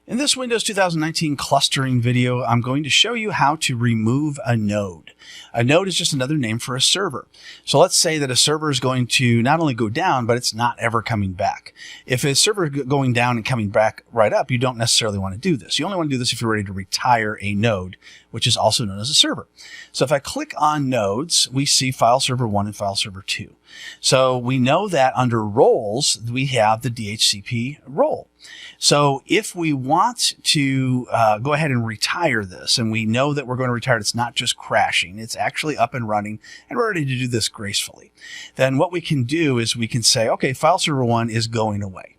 In this Windows 2019 clustering video, I'm going to show you how to remove a node. A node is just another name for a server. So let's say that a server is going to not only go down, but it's not ever coming back. If a server is going down and coming back right up, you don't necessarily want to do this. You only want to do this if you're ready to retire a node, which is also known as a server. So if I click on nodes, we see file server 1 and file server 2. So we know that under roles, we have the DHCP role. So if we want to go ahead and retire this, and we know that we're going to retire it, it's not just crashing, it's actually up and running, and we're ready to do this gracefully, then what we can do is we can say, okay, file server 1 is going away.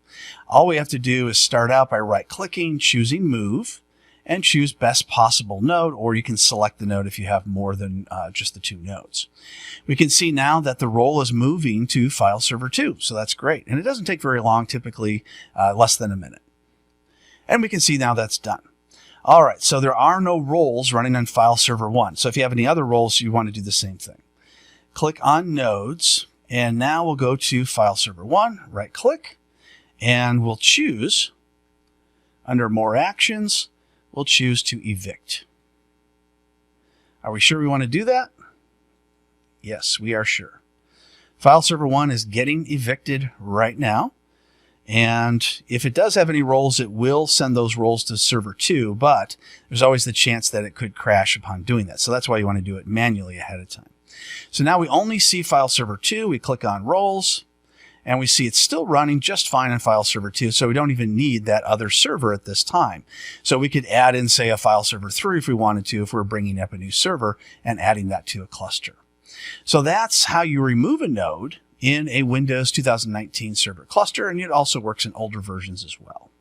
All we have to do is start out by right-clicking, choosing Move, and choose Best Possible Node, or you can select the node if you have more than just the 2 nodes. We can see now that the role is moving to file server 2, so that's great. And it doesn't take very long, typically less than a minute. And we can see now that's done. All right, so there are no roles running on file server 1. So if you have any other roles, you want to do the same thing. Click on Nodes, and now we'll go to file server 1, right-click, and we'll choose, under More Actions, we'll choose to evict. Are we sure we want to do that? Yes, we are sure. File server 1 is getting evicted right now. And if it does have any roles, it will send those roles to server 2, but there's always the chance that it could crash upon doing that. So that's why you want to do it manually ahead of time. So now we only see file server 2. We click on roles, and we see it's still running just fine on file server 2, so we don't even need that other server at this time. So we could add in, say, a file server 3 if we wanted to, if we're bringing up a new server and adding that to a cluster. So that's how you remove a node in a Windows 2019 server cluster, and it also works in older versions as well.